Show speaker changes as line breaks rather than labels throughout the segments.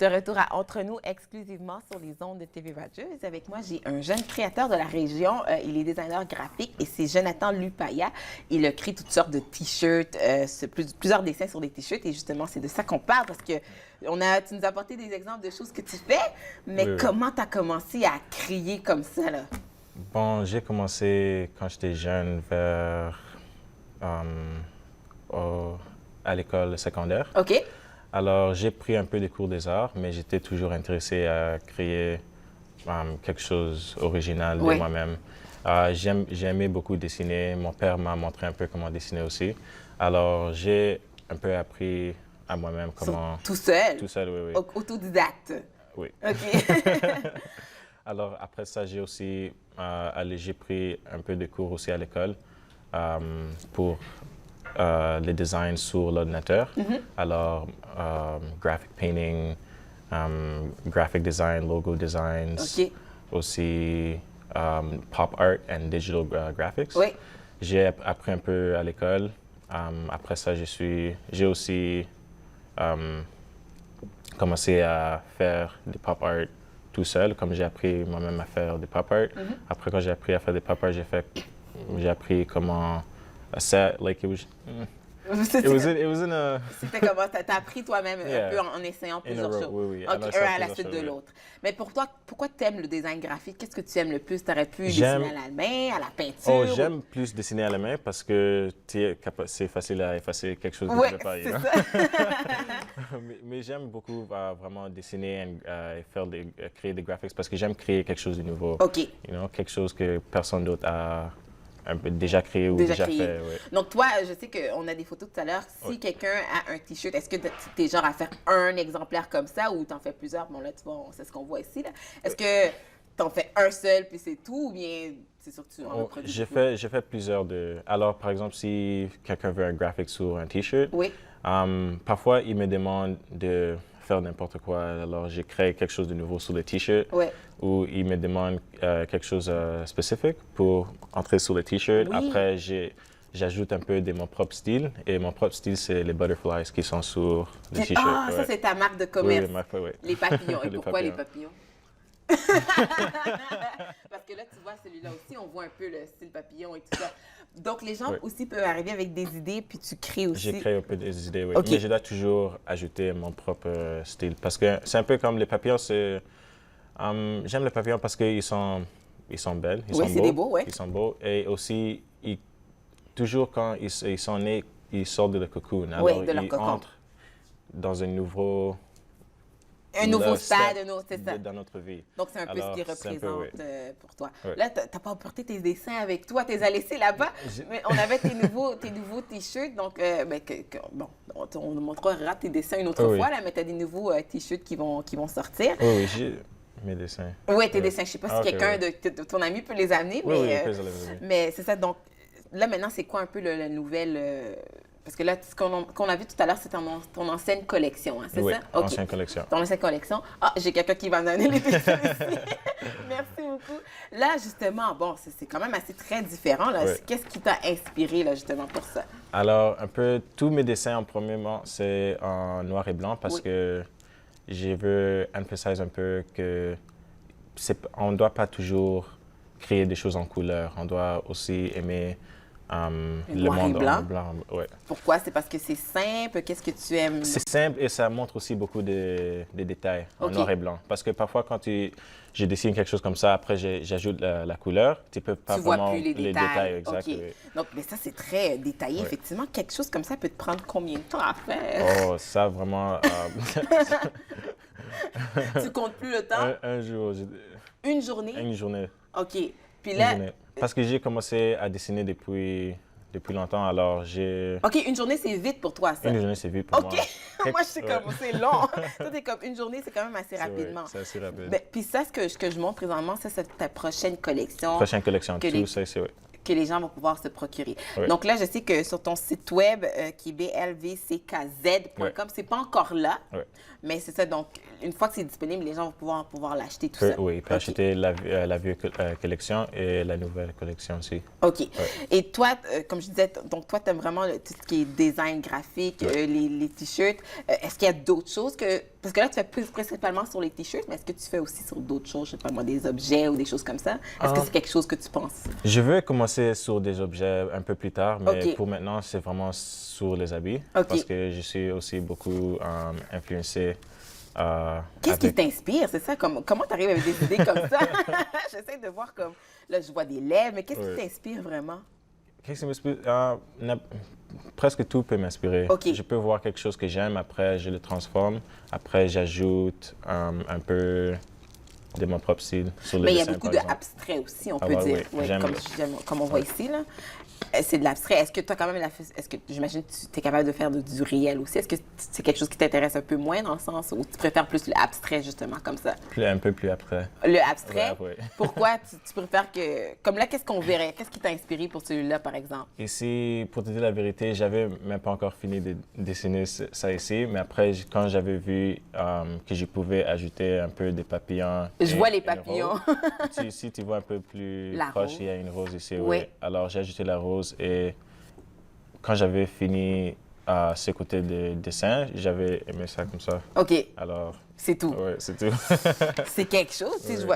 De retour à Entre nous, exclusivement sur les ondes de TV Rogers. Avec moi, j'ai un jeune créateur de la région. Il est designer graphique et c'est Jonathan Lupaya. Il a créé toutes sortes de T-shirts, plusieurs dessins sur des T-shirts. Et justement, c'est de ça qu'on parle parce que tu nous as apporté des exemples de choses que tu fais. Mais
Oui.
comment tu as commencé à créer comme ça, là?
Bon, j'ai commencé quand j'étais jeune à l'école secondaire.
OK.
Alors, j'ai pris un peu des cours des arts, mais j'étais toujours intéressé à créer quelque chose d'original de
Oui.
moi-même. J'ai aimé beaucoup dessiner. Mon père m'a montré un peu comment dessiner aussi. Alors, j'ai un peu appris à moi-même comment...
Tout seul?
Tout seul, oui, oui.
Autodidacte?
Oui.
OK.
Alors, après ça, j'ai pris un peu de cours aussi à l'école pour les designs sur l'ordinateur. Alors, graphic painting, graphic design, logo designs,
OK.
aussi pop art and digital graphics.
Oui.
J'ai appris un peu à l'école. Après ça, j'ai aussi commencé à faire des pop art tout seul, comme j'ai appris moi-même à faire des pop art. Après, quand j'ai appris à faire des pop art, j'ai appris comment set, like it was in a
C'était comment? T'as appris toi-même
Yeah.
un peu en essayant plusieurs
row,
choses.
oui, oui.
OK,
Alors,
un
ça,
à la
plusieurs
suite de
choses, oui.
l'autre. Mais pour toi, pourquoi tu aimes le design graphique? Qu'est-ce que tu aimes le plus? T'aurais pu
J'aime-
dessiner à la main, à la peinture?
Oh, j'aime plus dessiner à la main parce que c'est facile à effacer quelque chose que
Oui,
tu ne veux pas.
c'est
you know?
ça.
Mais j'aime beaucoup vraiment dessiner et créer des graphics parce que j'aime créer quelque chose de nouveau.
OK.
You know, quelque chose que personne d'autre a un peu déjà créé ou déjà
créé.
fait. Ouais.
Donc, toi, je sais qu'on a des photos tout à l'heure. Si
Oui.
quelqu'un a un T-shirt, est-ce que tu es genre à faire un exemplaire comme ça ou tu en fais plusieurs? Bon, là, tu vois, c'est ce qu'on voit ici. Là. Est-ce que tu en fais un seul puis c'est tout ou bien c'est sûr que tu en as produit beaucoup?
J'ai fait plusieurs de... Alors, par exemple, si quelqu'un veut un graphic sur un T-shirt,
Oui.
parfois, il me demande de faire n'importe quoi. Alors, j'ai créé quelque chose de nouveau sur le T-shirt.
Oui.
Ou il me demande quelque chose de spécifique pour entrer sur le T-shirt.
Oui.
Après, j'ajoute un peu de mon propre style. Et mon propre style, c'est les butterflies qui sont sur le T-shirt.
Ah, ça,
ouais.
c'est ta marque de
Oui,
commerce.
oui.
Les papillons. Et
Les
pourquoi les
papillons.
papillons? Parce que là, tu vois, celui-là aussi, on voit un peu le style papillon et tout ça. Donc, les gens
Oui.
aussi peuvent arriver avec des idées, puis tu crées aussi.
J'ai créé un peu des idées, oui.
OK.
Mais je dois toujours ajouter mon propre style. Parce que c'est un peu comme les papillons. J'aime les papillons parce qu'ils sont belles. Ils
Oui,
sont
c'est des beaux, ouais.
Ils sont beaux. Et aussi, toujours quand ils sont nés, ils sortent de leur cocoon. Alors,
de leur
ils
cocon.
entrent dans un nouveau
stade,
step
c'est ça.
dans notre vie.
Donc, c'est un peu
Alors,
ce qui
c'est un
représente
peu, oui.
pour toi.
Ouais.
Là, tu n'as pas apporté tes dessins avec toi, tu les as laissés là-bas. Mais on avait tes nouveaux T-shirts. Donc, bon, on nous montrera tes dessins une autre
Oui.
fois, là, mais tu as des nouveaux T-shirts qui vont sortir.
Oui, oui, j'ai mes dessins.
Oui, tes dessins. Je ne sais pas si
Ok,
quelqu'un
oui.
de ton ami peut les amener,
Oui, oui,
mais,
après, je les ai mis.
mais c'est ça. Donc, là, maintenant, c'est quoi un peu la nouvelle... parce que là, ce qu'on a vu tout à l'heure, c'est ton ancienne collection, hein, c'est
Oui,
ça? OK.
ancienne collection.
Ton ancienne collection. Ah, j'ai quelqu'un qui va me donner les dessins ici. Merci beaucoup. Là, justement, bon, c'est quand même assez très différent. Là.
Oui.
Qu'est-ce qui t'a inspiré, là, justement, pour ça?
Alors, un peu, tous mes dessins, en premièrement, c'est en noir et blanc parce
Oui.
que je veux emphasiser un peu que on ne doit pas toujours créer des choses en couleur. On doit aussi aimer le
noir et
monde
blanc?
en blanc. Ouais.
Pourquoi? C'est parce que c'est simple? Qu'est-ce que tu aimes?
C'est simple et ça montre aussi beaucoup de détails en
OK.
noir et blanc. Parce que parfois, quand je dessine quelque chose comme ça, après j'ajoute la couleur, tu peux pas
Tu vois
vraiment
plus les détails.
exact.
OK.
Oui.
Donc, mais ça, c'est très détaillé.
Oui.
Effectivement, quelque chose comme ça peut te prendre combien de temps à faire?
Oh, ça vraiment.
Tu comptes plus le temps?
un jour,
Une journée?
une journée.
OK. Puis
Une
là,
journée. Parce que j'ai commencé à dessiner depuis longtemps, alors j'ai...
OK, une journée, c'est vite pour toi, ça.
Une journée, c'est vite pour
OK.
moi.
Moi, je sais comme, c'est long. Toi, t'es comme, une journée, c'est quand même assez rapidement.
C'est assez rapide.
Ben, puis ça, ce que je montre présentement, ça, c'est ta prochaine collection
Prochaine collection,
que
tout
les-
ça, c'est oui.
que les gens vont pouvoir se procurer.
Oui.
Donc là, je sais que sur ton site web, qui est blvckz.com,
Oui.
c'est pas encore là,
Oui.
mais c'est ça. Donc, une fois que c'est disponible, les gens vont pouvoir l'acheter, tout ça.
Oui, il peut
OK.
acheter la vieille collection et la nouvelle collection aussi.
OK. Et toi, comme je disais, donc toi, tu aimes vraiment tout ce qui est design graphique, les T-shirts. Est-ce qu'il y a d'autres choses que Parce que là, tu fais plus principalement sur les t-shirts, mais est-ce que tu fais aussi sur d'autres choses, je sais pas moi, des objets ou des choses comme ça? Est-ce que c'est quelque chose que tu penses?
Je veux commencer sur des objets un peu plus tard, mais
OK.
pour maintenant, c'est vraiment sur les habits.
OK.
Parce que je suis aussi beaucoup influencé
Qu'est-ce qui
avec...
t'inspire? C'est ça? Comment tu arrives avec des idées comme ça? J'essaie de voir comme... Là, je vois des lèvres, mais qu'est-ce qui t'inspire vraiment?
Qu'est-ce qui m'inspire? Presque tout peut m'inspirer.
OK.
Je peux voir quelque chose que j'aime, après je le transforme, après j'ajoute un peu de mon propre style sur le
Mais il y a
dessin,
beaucoup
par
de
exemple.
abstrait aussi, on
Ah
peut
ouais,
dire.
oui,
Oui,
j'aime.
comme on voit ici, là. C'est de l'abstrait. Est-ce que tu as quand même est-ce que j'imagine que tu es capable de faire du réel aussi? Est-ce que c'est quelque chose qui t'intéresse un peu moins dans le sens où tu préfères plus l'abstrait, justement, comme ça?
Un peu plus après.
Le abstrait?
Ouais, ouais.
Pourquoi tu préfères que... Comme là, qu'est-ce qu'on verrait? Qu'est-ce qui t'a inspiré pour celui-là, par exemple?
Ici, pour te dire la vérité, j'avais même pas encore fini de dessiner ça ici, mais après, quand j'avais vu que je pouvais ajouter un peu des papillons.
Je
et
vois les
une
papillons.
rose. Ici, tu vois un peu plus
La
proche,
rose.
il y a une rose ici.
Oui.
Oui. Alors, j'ai ajouté la rose et quand j'avais fini ce côté de dessin, j'avais aimé ça comme ça.
OK,
Alors,
c'est tout.
ouais, c'est tout.
C'est quelque chose. Tu sais,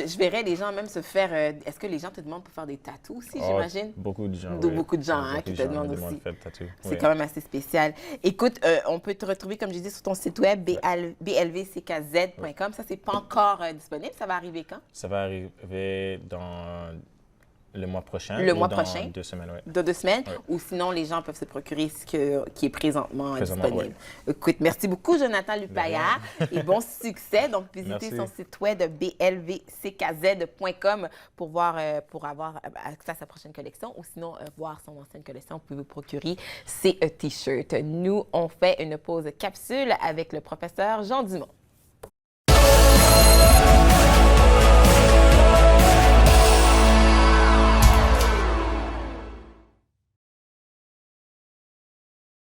je verrais les gens même se faire... est-ce que les gens te demandent pour faire des tatous aussi,
Oh,
j'imagine?
beaucoup de gens.
Beaucoup de gens hein,
Beaucoup
qui
de
te
gens
demandent
me
aussi.
de faire le tatou.
C'est
Oui.
quand même assez spécial. Écoute, on peut te retrouver, comme j'ai dit, sur ton site web, blvckz.com. Ça, c'est pas encore disponible. Ça va arriver quand?
Ça va arriver dans le mois prochain.
Le
ou
mois
dans
prochain?
2 semaines, oui.
Dans 2 semaines?
Ouais.
Ou sinon, les gens peuvent se procurer ce qui est présentement
Présentement,
disponible. Écoute, merci beaucoup, Jonathan Lupaya, et bon succès. Donc, visitez
Merci.
son site web blvckz.com pour avoir accès à sa prochaine collection ou sinon voir son ancienne collection. Vous pouvez vous procurer ses t-shirts. Nous, on fait une pause capsule avec le professeur Jean Dumont.